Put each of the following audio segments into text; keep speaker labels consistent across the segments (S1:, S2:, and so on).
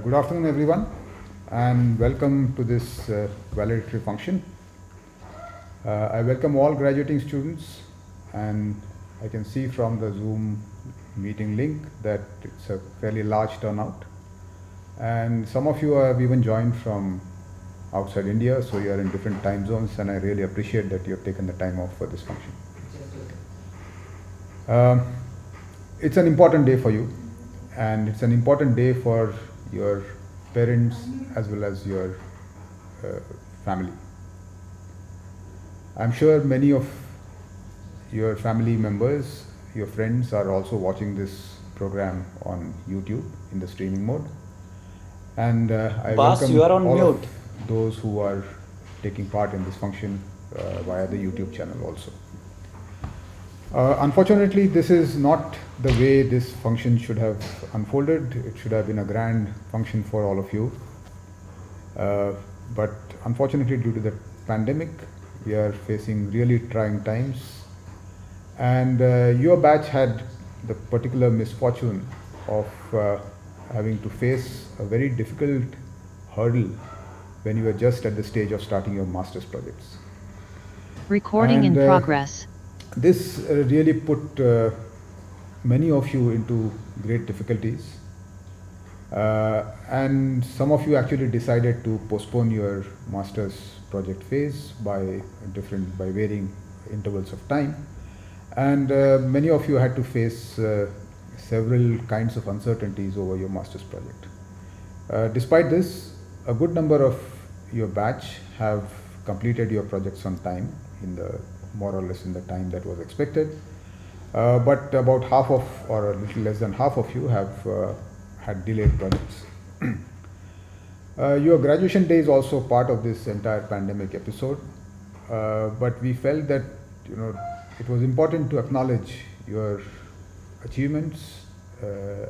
S1: Good afternoon, everyone, and welcome to this valedictory function. I welcome all graduating students, and I can see from the Zoom meeting link that it's a fairly large turnout. And some of you have even joined from outside India, so you are in different time zones, and I really appreciate that you have taken the time off for this function. It's an important day for you, and it's an important day for your parents as well as your family. I'm sure many of your family members, your friends are also watching this program on YouTube in the streaming mode. And I welcome
S2: you are on
S1: all
S2: mute.
S1: of those who are taking part in this function via the YouTube channel also. Unfortunately, this is not the way this function should have unfolded. It should have been a grand function for all of you. But unfortunately, due to the pandemic, we are facing really trying times. And your batch had the particular misfortune of having to face a very difficult hurdle when you were just at the stage of starting your master's projects.
S3: Recording in progress.
S1: This really put many of you into great difficulties, and some of you actually decided to postpone your master's project phase by varying intervals of time, and many of you had to face several kinds of uncertainties over your master's project. Despite this, a good number of your batch have completed your projects on time, more or less in the time that was expected, but about half of, or a little less than half of you have had delayed projects. Your graduation day is also part of this entire pandemic episode, but we felt that it was important to acknowledge your achievements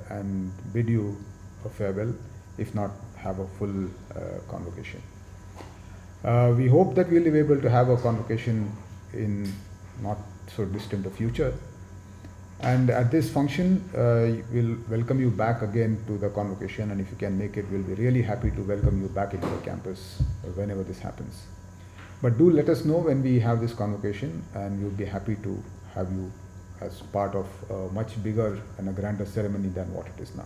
S1: and bid you a farewell, if not have a full convocation. We hope that we'll be able to have a convocation in not so distant a future, and at this function we'll welcome you back again to the convocation, and if you can make it, we'll be really happy to welcome you back into the campus whenever this happens. But do let us know when we have this convocation, and we'll be happy to have you as part of a much bigger and a grander ceremony than what it is now.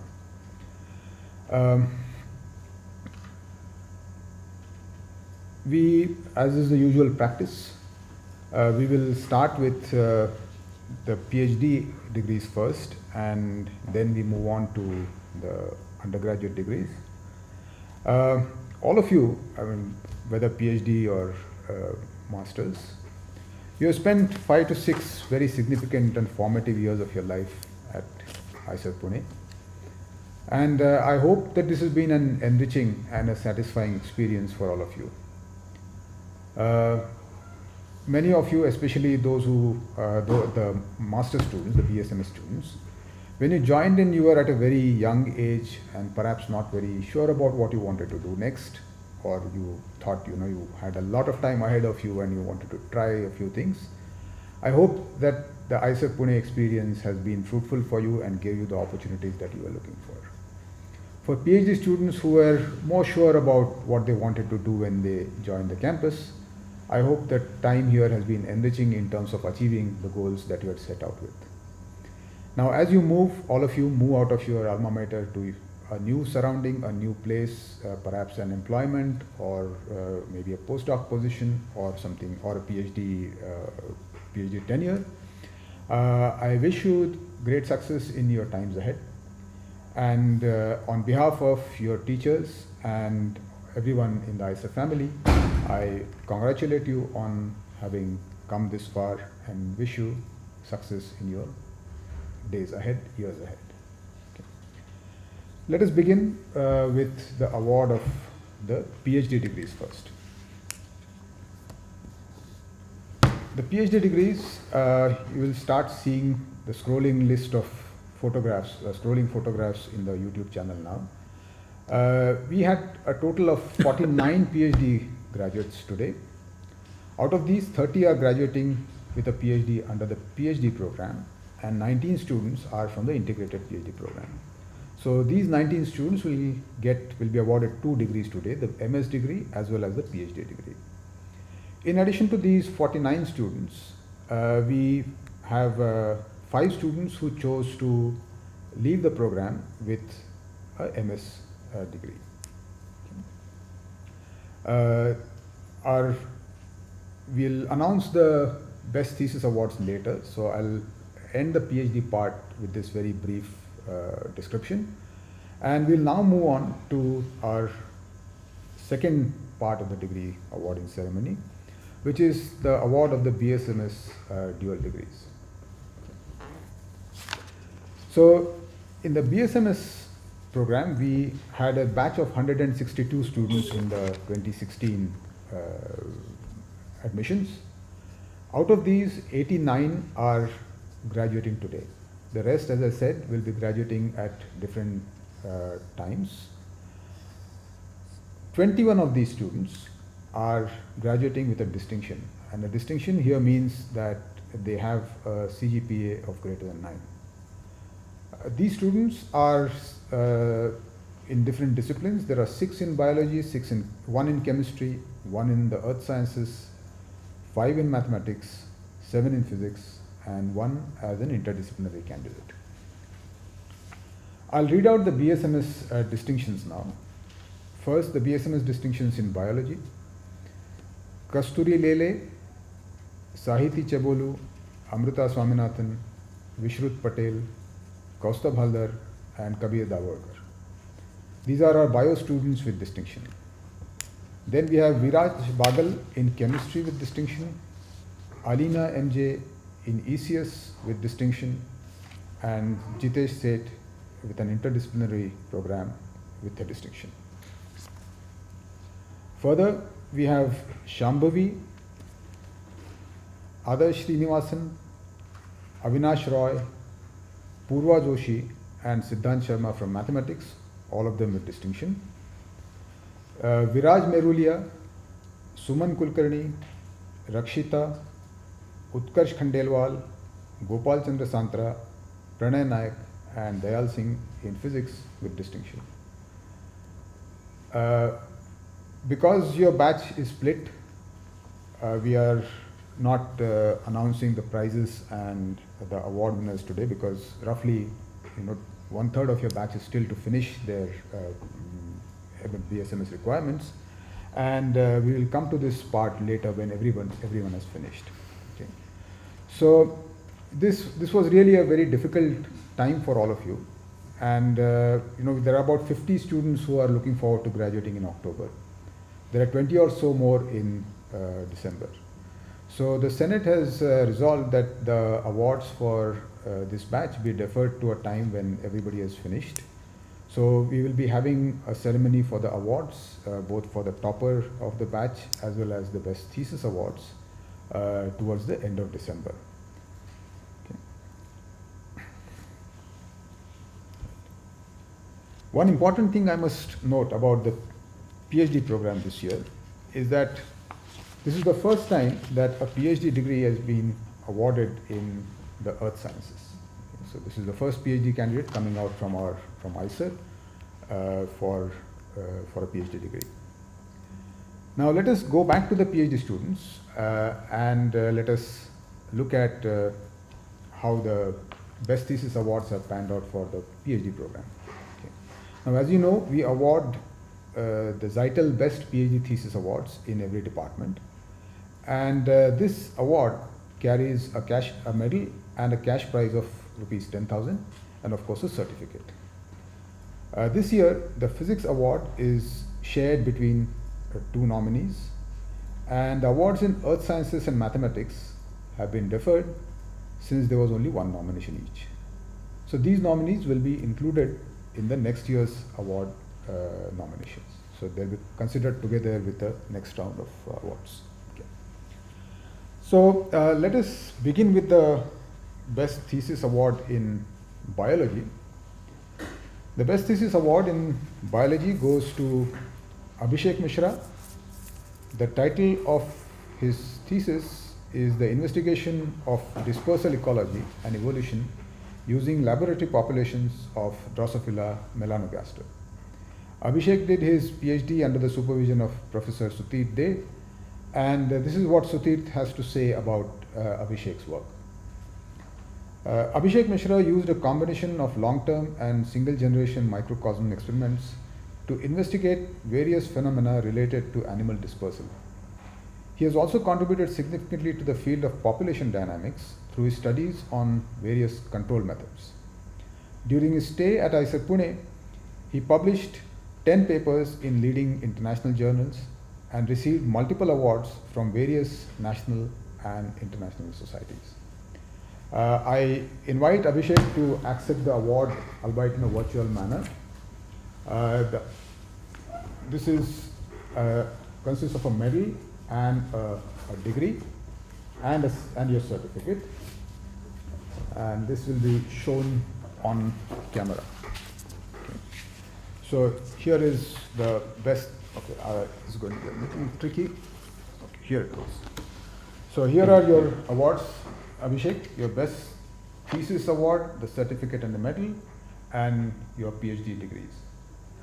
S1: We, as is the usual practice, we will start with the PhD degrees first, and then we move on to the undergraduate degrees. All of you, whether PhD or masters, you have spent 5 to 6 very significant and formative years of your life at IISER Pune. And I hope that this has been an enriching and a satisfying experience for all of you. Many of you, especially those who, the master students, the Bsms students, when you joined in, you were at a very young age and perhaps not very sure about what you wanted to do next, or you thought you had a lot of time ahead of you and you wanted to try a few things. I hope that the IISER Pune experience has been fruitful for you and gave you the opportunities that you were looking for. For PhD students who were more sure about what they wanted to do when they joined the campus, I hope that time here has been enriching in terms of achieving the goals that you had set out with. Now, as you move, all of you move out of your alma mater to a new surrounding, a new place, perhaps an employment, or maybe a postdoc position or something, or a PhD tenure. I wish you great success in your times ahead. And on behalf of your teachers and everyone in the IISER family, I congratulate you on having come this far and wish you success in your days ahead, years ahead. Okay. Let us begin with the award of the PhD degrees first. The PhD degrees, you will start seeing the scrolling list of photographs, scrolling photographs in the YouTube channel now. We had a total of 49 PhD graduates today. Out of these, 30 are graduating with a PhD under the PhD program, and 19 students are from the integrated PhD program. So these 19 students will be awarded 2 degrees today, the MS degree as well as the PhD degree. In addition to these 49 students, we have 5 students who chose to leave the program with a MS degree. We'll announce the best thesis awards later, so I'll end the PhD part with this very brief description, and we'll now move on to our second part of the degree awarding ceremony, which is the award of the Bsms dual degrees. So in the Bsms program, we had a batch of 162 students in the 2016 admissions. Out of these, 89 are graduating today. The rest, as I said, will be graduating at different times. 21 of these students are graduating with a distinction, and a distinction here means that they have a CGPA of greater than 9. These students are in different disciplines. There are 6 in biology, 1 in chemistry, 1 in the earth sciences, 5 in mathematics, 7 in physics, and 1 as an interdisciplinary candidate. I'll read out the Bsms distinctions now. First, the Bsms distinctions in biology. Kasturi Lele, Sahiti Chebolu, Amrita Swaminathan, Vishrut Patel, Kaustubh Haldar, and Kabir Davarkar. These are our bio students with distinction. Then we have Viraj Bagal in chemistry with distinction, Alina MJ in ECS with distinction, and Jitesh Seth with an interdisciplinary program with a distinction. Further, we have Shambhavi, Adarsh Srinivasan, Avinash Roy, Purva Joshi, and Siddhant Sharma from mathematics, all of them with distinction. Viraj Merulia, Suman Kulkarni, Rakshita, Utkarsh Khandelwal, Gopal Chandra Santra, Pranay Nayak, and Dayal Singh in physics with distinction. Because your batch is split, we are not announcing the prizes and the award winners today, because roughly 1/3 of your batch is still to finish their Bsms requirements, and we will come to this part later when everyone has finished. Okay. So this was really a very difficult time for all of you, and there are about 50 students who are looking forward to graduating in October. There are 20 or so more in December. So the Senate has resolved that the awards for this batch be deferred to a time when everybody has finished. So we will be having a ceremony for the awards, both for the topper of the batch as well as the best thesis awards towards the end of December. Okay. One important thing I must note about the PhD program this year is that this is the first time that a PhD degree has been awarded in the earth sciences. So this is the first PhD candidate coming out from IISER for a PhD degree. Now let us go back to the PhD students and let us look at how the best thesis awards have panned out for the PhD program. Okay. Now, as you know, we award the Zeitel Best PhD Thesis Awards in every department, and this award carries a medal and a cash prize of rupees 10,000, and of course a certificate. This year, the physics award is shared between 2 nominees, and the awards in earth sciences and mathematics have been deferred since there was only 1 nomination each. So these nominees will be included in the next year's award nominations. So they'll be considered together with the next round of awards. Okay. So let us begin with the best thesis award in biology. The best thesis award in biology goes to Abhishek Mishra. The title of his thesis is the investigation of dispersal ecology and evolution using laboratory populations of Drosophila melanogaster. Abhishek did his PhD under the supervision of Professor Sutit De, and this is what Sutit has to say about Abhishek's work. Abhishek Mishra used a combination of long-term and single-generation microcosm experiments to investigate various phenomena related to animal dispersal. He has also contributed significantly to the field of population dynamics through his studies on various control methods. During his stay at IISER Pune, he published 10 papers in leading international journals and received multiple awards from various national and international societies. I invite Abhishek to accept the award, albeit in a virtual manner. This is consists of a medal and a degree and your certificate, and this will be shown on camera. Okay. So here is the best. Okay, it's going to be a little tricky. Okay, here it goes. So here are your awards, Abhishek. Your best thesis award, the certificate and the medal, and your PhD degrees.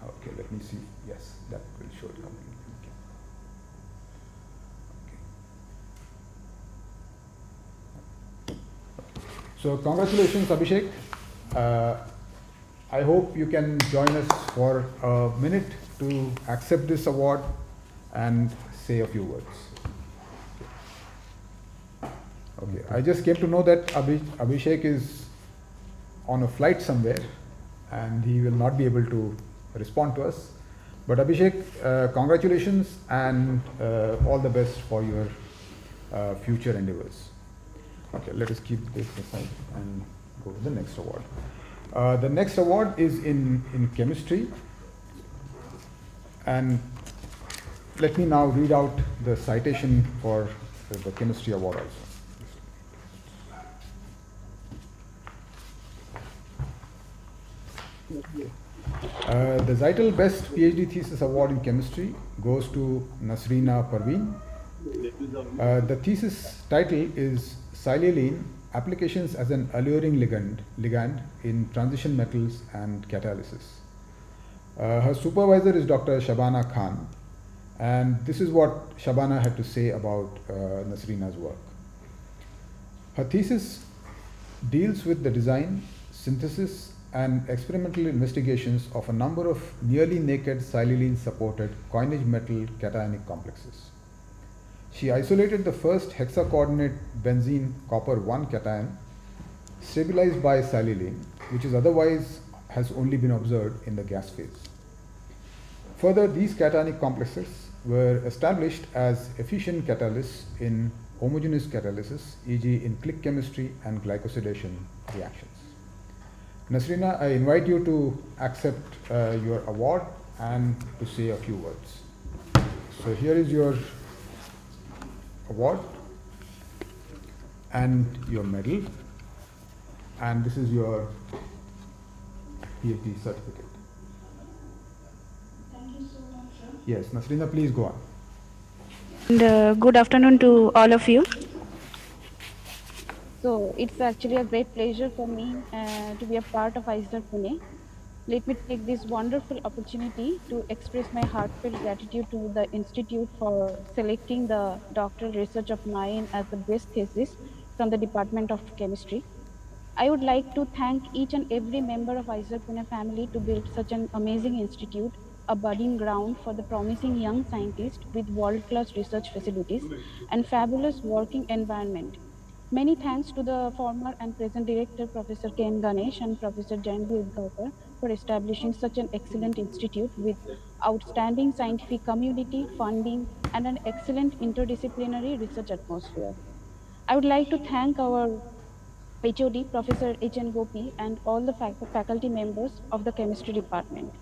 S1: Okay, let me see. Yes, that will show it. So congratulations, Abhishek. I hope you can join us for a minute to accept this award and say a few words. Okay, I just came to know that Abhishek is on a flight somewhere and he will not be able to respond to us. But Abhishek, congratulations and all the best for your future endeavors. Okay, let us keep this aside and go to the next award. The next award is in chemistry, and let me now read out the citation for the chemistry award also. The Zeitel Best PhD Thesis Award in Chemistry goes to Nasreena Parveen. The thesis title is Silylene, Applications as an Alluring ligand in Transition Metals and Catalysis. Her supervisor is Dr. Shabana Khan, and this is what Shabana had to say about Nasreena's work. Her thesis deals with the design, synthesis, and experimental investigations of a number of nearly naked silylene-supported coinage metal cationic complexes. She isolated the first hexacoordinate benzene copper 1 cation stabilized by silylene, which is otherwise has only been observed in the gas phase. Further, these cationic complexes were established as efficient catalysts in homogeneous catalysis, e.g. in click chemistry and glycosylation reactions. Nasreena, I invite you to accept your award and to say a few words. So here is your award and your medal, and this is your PhD certificate.
S2: Thank you so much, sir.
S1: Yes, Nasreena, please go on.
S2: And good afternoon to all of you. So it's actually a great pleasure for me to be a part of IISER Pune. Let me take this wonderful opportunity to express my heartfelt gratitude to the Institute for selecting the doctoral research of mine as the best thesis from the Department of Chemistry. I would like to thank each and every member of IISER Pune family to build such an amazing institute, a budding ground for the promising young scientists with world-class research facilities and fabulous working environment. Many thanks to the former and present director, Professor K.M. Ganesh and Professor Jayanvi Udgaonkar for establishing such an excellent institute with outstanding scientific community, funding, and an excellent interdisciplinary research atmosphere. I would like to thank our HOD, Professor H.N. Gopi, and all the faculty members of the chemistry department.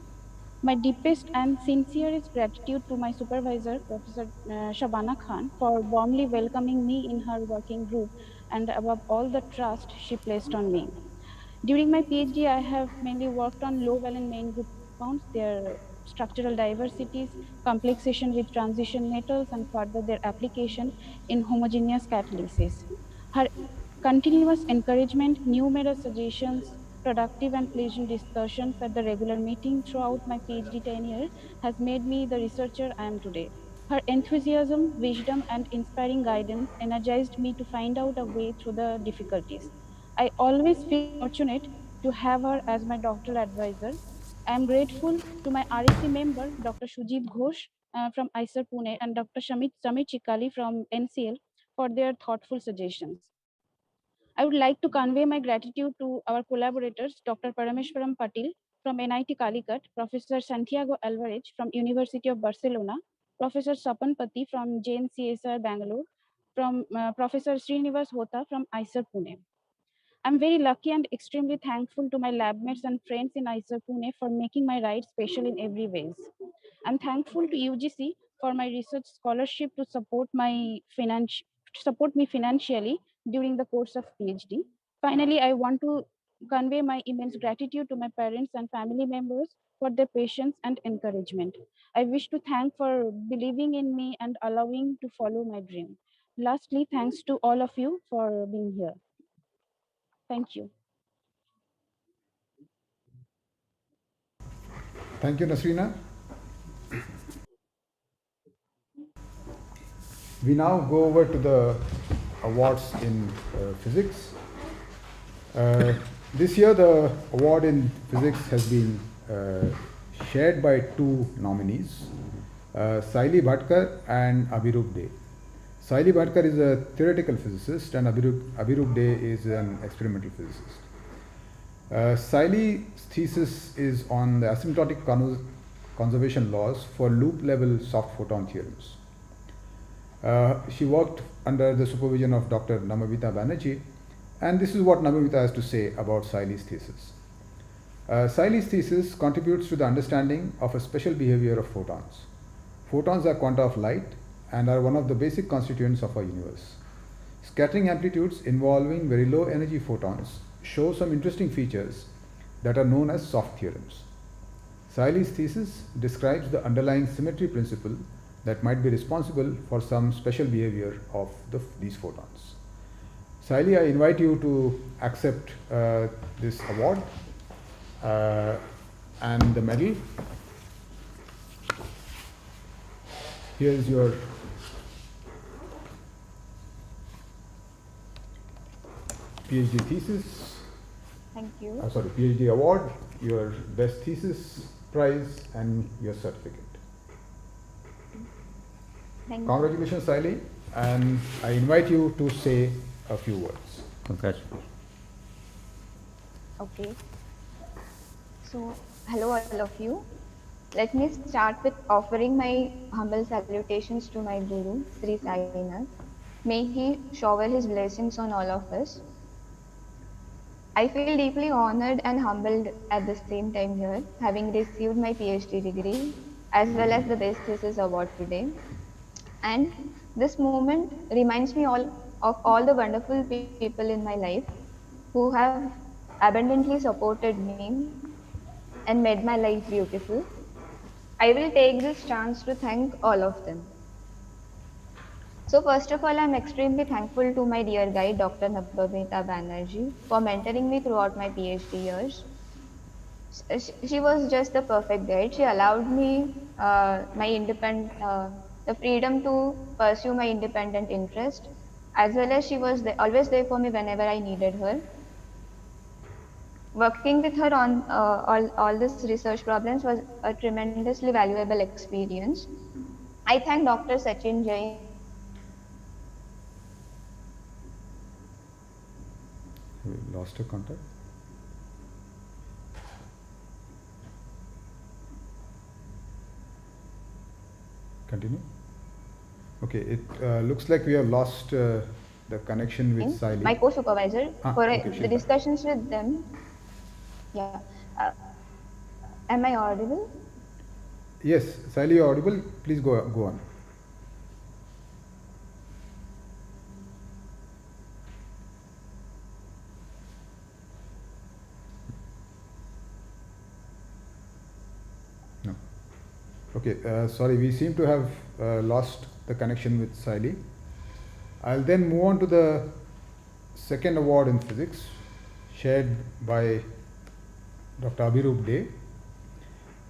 S2: My deepest and sincerest gratitude to my supervisor, Professor Shabana Khan, for warmly welcoming me in her working group and above all the trust she placed on me. During my PhD, I have mainly worked on low valent main group compounds, their structural diversities, complexation with transition metals, and further their application in homogeneous catalysis. Her continuous encouragement, numerous suggestions, productive and pleasant discussions at the regular meeting throughout my PhD tenure has made me the researcher I am today. Her enthusiasm, wisdom, and inspiring guidance energized me to find out a way through the difficulties. I always feel fortunate to have her as my doctoral advisor. I am grateful to my REC member, Dr. Sujit Ghosh from IISER Pune and Dr. Samit Chikali from NCL for their thoughtful suggestions. I would like to convey my gratitude to our collaborators, Dr. Parameshwaram Patil from NIT Calicut, Professor Santiago Alvarez from University of Barcelona, Professor Sapan Pati from JNCSR Bangalore, from Professor Srinivas Hota from IISER Pune. I'm very lucky and extremely thankful to my lab mates and friends in IISER Pune for making my ride special in every ways. I'm thankful to UGC for my research scholarship to support me financially during the course of PhD. Finally, I want to convey my immense gratitude to my parents and family members for their patience and encouragement. I wish to thank for believing in me and allowing to follow my dream. Lastly, thanks to all of you for being here. Thank you.
S1: Thank you, Nasrina. We now go over to the awards in physics. This year, the award in physics has been shared by two nominees, Saili Bhatkar and Abhirup De. Saili Bhatkar is a theoretical physicist and Abhirup De is an experimental physicist. Saili's thesis is on the asymptotic conservation laws for loop-level soft photon theorems. She worked under the supervision of Dr. Namamita Banerjee, and this is what Namamita has to say about Saili's thesis. Saili's thesis contributes to the understanding of a special behavior of photons. Photons are quanta of light and are one of the basic constituents of our universe. Scattering amplitudes involving very low energy photons show some interesting features that are known as soft theorems. Saili's thesis describes the underlying symmetry principle that might be responsible for some special behavior of these photons. Saili, I invite you to accept this award and the medal. Here is your PhD thesis.
S2: Thank you.
S1: PhD award, your best thesis prize, and your certificate.
S2: Thank you.
S1: Congratulations, Saili, and I invite you to say a few words.
S4: Congratulations.
S5: Okay. So, hello all of you. Let me start with offering my humble salutations to my Guru, Sri Sainath. May he shower his blessings on all of us. I feel deeply honored and humbled at the same time here, having received my PhD degree as well as the Best Thesis Award today. And this moment reminds me of all the wonderful people in my life who have abundantly supported me and made my life beautiful. I will take this chance to thank all of them. So first of all, I'm extremely thankful to my dear guide, Dr. Nabamita Banerjee, for mentoring me throughout my PhD years. She was just the perfect guide. She allowed me the freedom to pursue my independent interest, as well as she was always there for me whenever I needed her. Working with her on all these research problems was a tremendously valuable experience. I thank Dr. Sachin Jain.
S1: We lost your contact. Continue. Okay, it looks like we have lost the connection with Saili.
S5: My co-supervisor for
S1: okay,
S5: the discussions with them. Yeah. Am I audible?
S1: Yes, Saili, you're audible. Please go on. No. Okay, sorry, we seem to have lost the connection with Saili. I'll then move on to the second award in physics, shared by Dr. Abhirup Dey.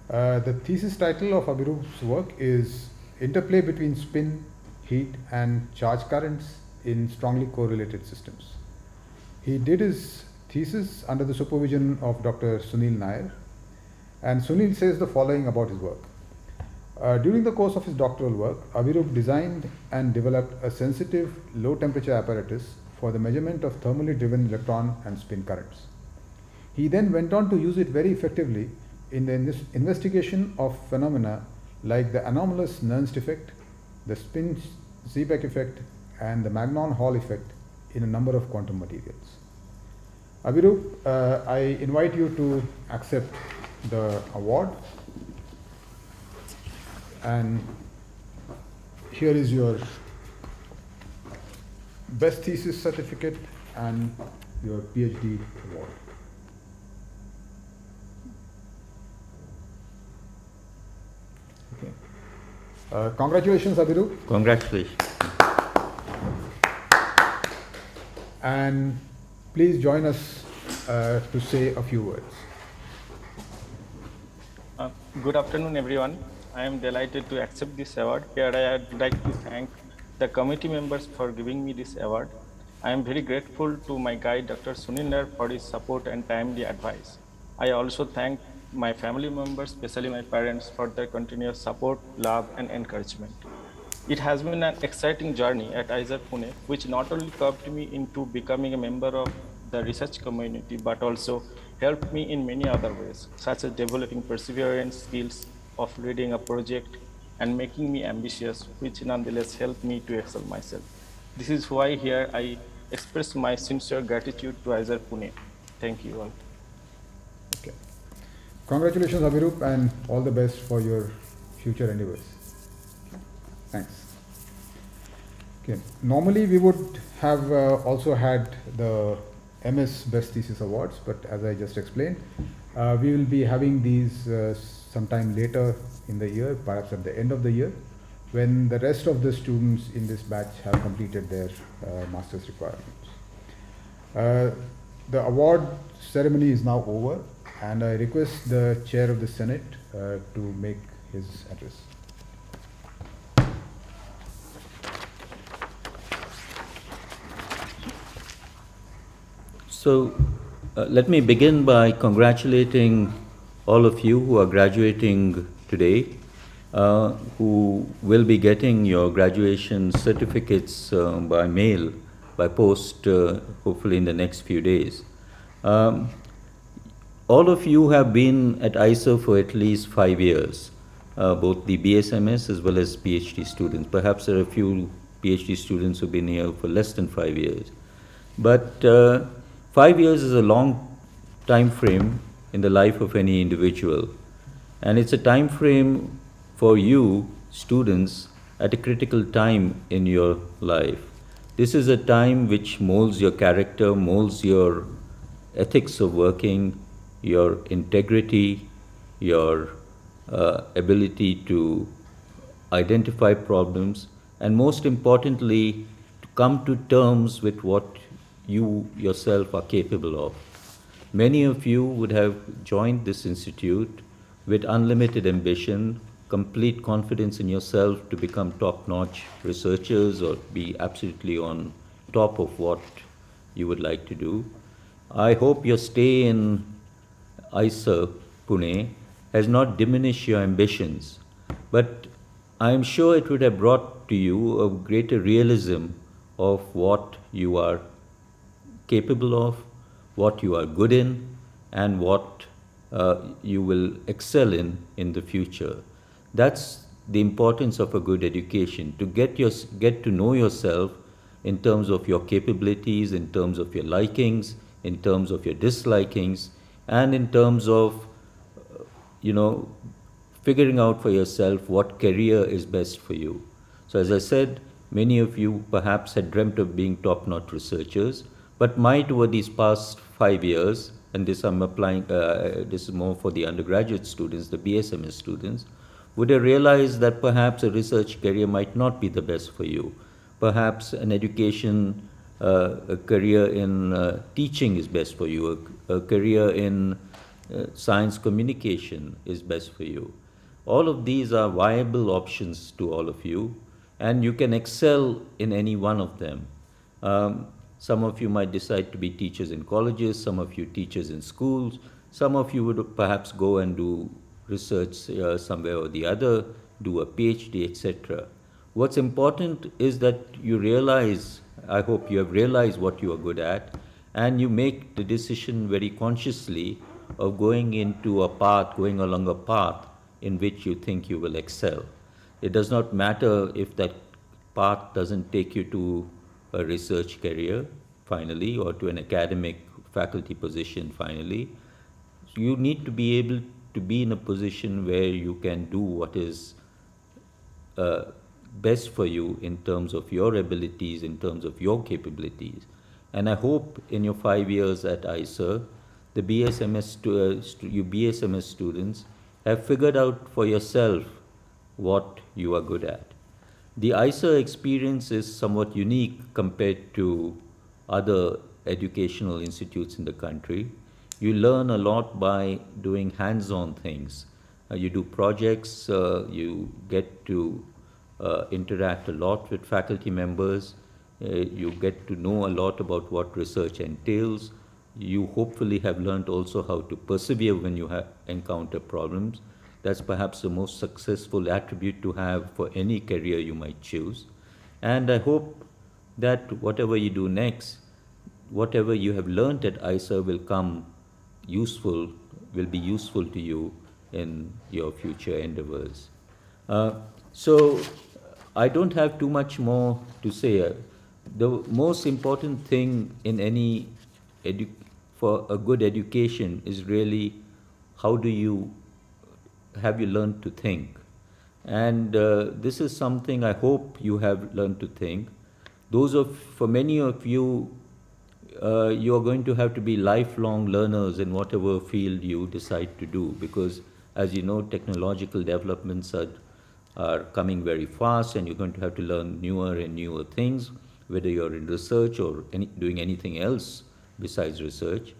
S1: The thesis title of Abhirup's work is Interplay between Spin, Heat and Charge Currents in Strongly Correlated Systems. He did his thesis under the supervision of Dr. Sunil Nair, and Sunil says the following about his work. During the course of his doctoral work, Abhirup designed and developed a sensitive low temperature apparatus for the measurement of thermally driven electron and spin currents. He then went on to use it very effectively in the investigation of phenomena like the anomalous Nernst effect, the spin Seebeck effect, and the Magnon-Hall effect in a number of quantum materials. Abhirup, I invite you to accept the award, and here is your best thesis certificate and your PhD award. Okay. Congratulations, Abhirup.
S4: Congratulations.
S1: And please join us to say a few words.
S6: Good afternoon, everyone. I am delighted to accept this award. Here I would like to thank the committee members for giving me this award. I am very grateful to my guide, Dr. Sunil Nair, for his support and timely advice. I also thank my family members, especially my parents, for their continuous support, love, and encouragement. It has been an exciting journey at IISER Pune, which not only helped me into becoming a member of the research community, but also helped me in many other ways, such as developing perseverance skills of leading a project and making me ambitious, which nonetheless helped me to excel myself. This is why here I express my sincere gratitude to IISER Pune. Thank you all.
S1: Okay. Congratulations, Abhirup, and all the best for your future endeavors. Thanks. Okay. Normally, we would have also had the MS Best Thesis Awards, but as I just explained, we will be having these sometime later in the year, perhaps at the end of the year, when the rest of the students in this batch have completed their master's requirements. The award ceremony is now over, and I request the Chair of the Senate to make his address.
S4: So let me begin by congratulating all of you who are graduating today, who will be getting your graduation certificates by mail, by post, hopefully in the next few days. All of you have been at IISER for at least 5 years, both the Bsms as well as PhD students. Perhaps there are a few PhD students who've been here for less than 5 years. But 5 years is a long time frame in the life of any individual. And it's a time frame for you, students, at a critical time in your life. This is a time which molds your character, molds your ethics of working, your integrity, your ability to identify problems, and most importantly, to come to terms with what you yourself are capable of. Many of you would have joined this institute with unlimited ambition, complete confidence in yourself to become top-notch researchers or be absolutely on top of what you would like to do. I hope your stay in IISER Pune has not diminished your ambitions, but I am sure it would have brought to you a greater realism of what you are capable of, what you are good in, and what you will excel in the future. That's the importance of a good education, to get to know yourself in terms of your capabilities, in terms of your likings, in terms of your dislikings, and in terms of, figuring out for yourself what career is best for you. So as I said, many of you perhaps had dreamt of being top-notch researchers, but might over these past 5 years, and this I'm applying, this is more for the undergraduate students, the Bsms students, would have realized that perhaps a research career might not be the best for you. Perhaps an education, a career in teaching is best for you, a career in science communication is best for you. All of these are viable options to all of you, and you can excel in any one of them. Some of you might decide to be teachers in colleges, some of you teachers in schools, some of you would perhaps go and do research somewhere or the other, do a PhD, etc. What's important is that you realize, I hope you have realized what you are good at, and you make the decision very consciously of going into a path, going along a path in which you think you will excel. It does not matter if that path doesn't take you to a research career finally, or to an academic faculty position finally. You need to be able to be in a position where you can do what is best for you in terms of your abilities, in terms of your capabilities. And I hope in your 5 years at IISER, the you BSMS students have figured out for yourself what you are good at. The IISER experience is somewhat unique compared to other educational institutes in the country. You learn a lot by doing hands-on things. You do projects, you get to interact a lot with faculty members, you get to know a lot about what research entails. You hopefully have learned also how to persevere when you encounter problems. That's perhaps the most successful attribute to have for any career you might choose. And I hope that whatever you do next, whatever you have learned at IISER will be useful to you in your future endeavors. So I don't have too much more to say. The most important thing in any for a good education is really how have you learned to think? And this is something I hope you have learned to think. For many of you, you are going to have to be lifelong learners in whatever field you decide to do, because as you know, technological developments are coming very fast, and you're going to have to learn newer and newer things, whether you're in research or doing anything else besides research.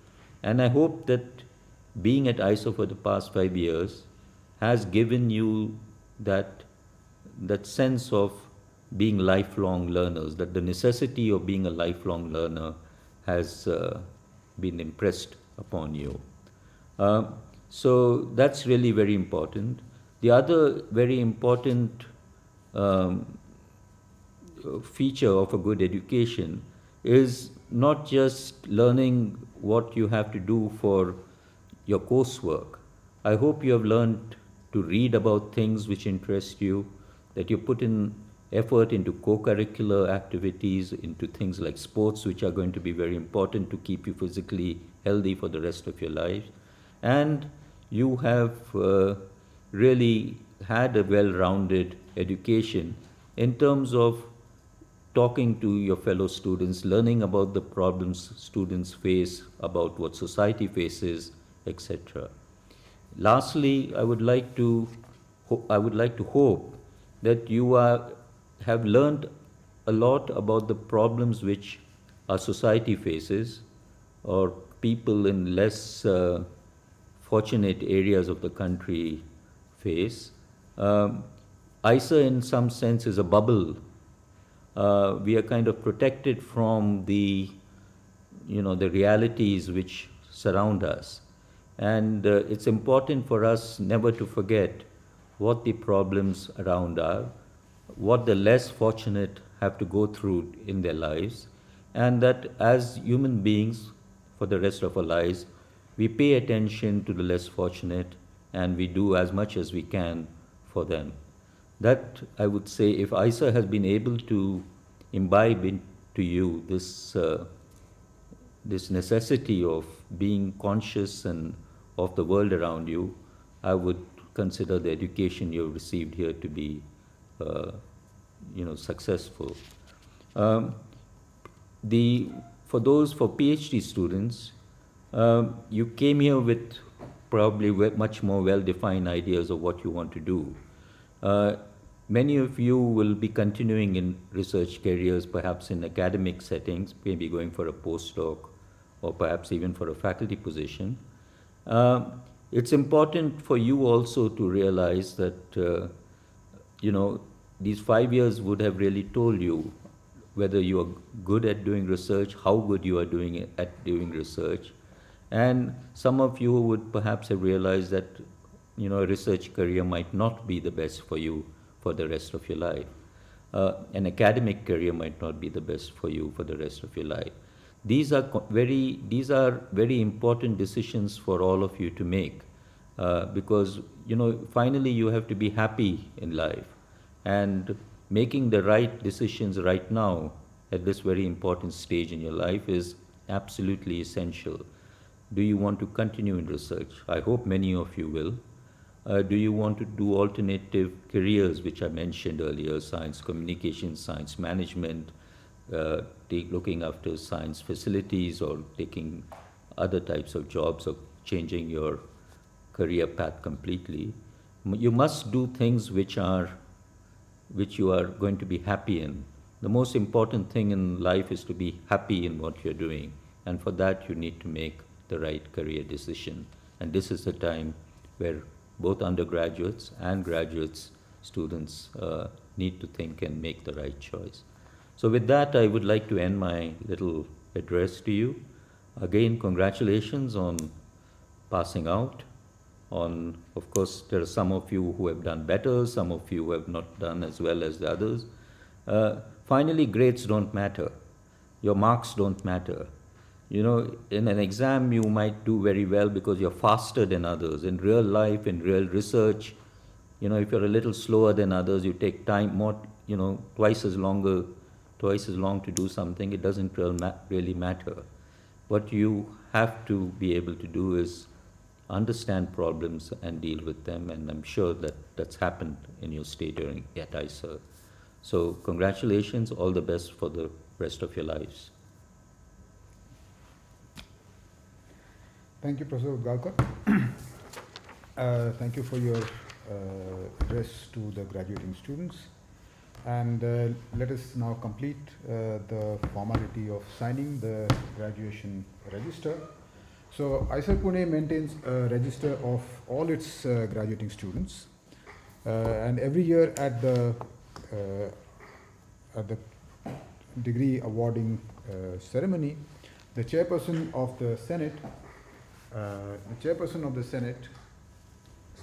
S4: And I hope that being at IISER for the past 5 years has given you that sense of being lifelong learners, that the necessity of being a lifelong learner has been impressed upon you. So that's really very important. The other very important feature of a good education is not just learning what you have to do for your coursework. I hope you have learned to read about things which interest you, that you put in effort into co-curricular activities, into things like sports, which are going to be very important to keep you physically healthy for the rest of your life. And you have really had a well-rounded education in terms of talking to your fellow students, learning about the problems students face, about what society faces, etc. Lastly, I would like to hope that you have learned a lot about the problems which our society faces, or people in less fortunate areas of the country face. IISER in some sense is a bubble. We are kind of protected from the realities which surround us. And it's important for us never to forget what the problems around are, what the less fortunate have to go through in their lives, and that as human beings for the rest of our lives, we pay attention to the less fortunate and we do as much as we can for them. That, I would say, if IISER has been able to imbibe into you this necessity of being conscious and of the world around you, I would consider the education you've received here to be successful. For PhD students, you came here with probably much more well-defined ideas of what you want to do. Uh, Many of you will be continuing in research careers, perhaps in academic settings, maybe going for a postdoc or perhaps even for a faculty position. It's important for you also to realize that, these 5 years would have really told you whether you are good at doing research, how good you are doing it at doing research. And some of you would perhaps have realized that, a research career might not be the best for you for the rest of your life. An academic career might not be the best for you for the rest of your life. These are very important decisions for all of you to make, because finally you have to be happy in life, and making the right decisions right now at this very important stage in your life is absolutely essential. Do you want to continue in research? I hope many of you will. Do you want to do alternative careers, which I mentioned earlier, science communication, science management, looking after science facilities, or taking other types of jobs, or changing your career path completely? You must do things which you are going to be happy in. The most important thing in life is to be happy in what you're doing, and for that you need to make the right career decision. And this is the time where both undergraduates and graduates students need to think and make the right choice. So with that, I would like to end my little address to you. Again, congratulations on passing out. Of course, there are some of you who have done better, some of you who have not done as well as the others. Finally, grades don't matter. Your marks don't matter. In an exam, you might do very well because you're faster than others. In real life, in real research, if you're a little slower than others, you take time more, twice as long to do something. It doesn't really matter. What you have to be able to do is understand problems and deal with them, and I'm sure that that's happened in your stay at IISER. So congratulations, all the best for the rest of your lives.
S1: Thank you, Professor Galkar. Thank you for your address to the graduating students. And let us now complete the formality of signing the graduation register. So IISER Pune maintains a register of all its graduating students, and every year at the degree awarding ceremony, the chairperson of the Senate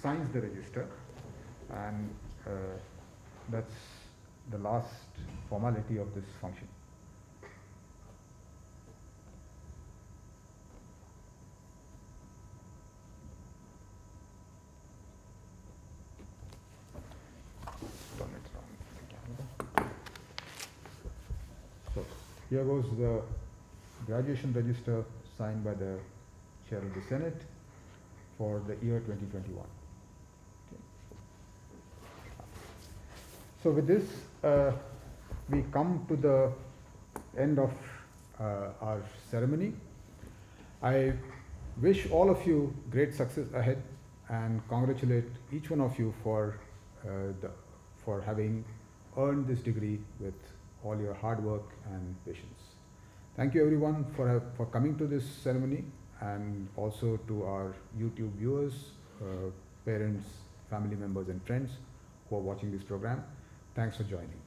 S1: signs the register, and that's the last formality of this function. So here goes the graduation register signed by the Chair of the Senate for the year 2021. Okay. So with this, we come to the end of our ceremony. I wish all of you great success ahead, and congratulate each one of you for having earned this degree with all your hard work and patience. Thank you everyone for coming to this ceremony, and also to our YouTube viewers, parents, family members and friends who are watching this program. Thanks for joining.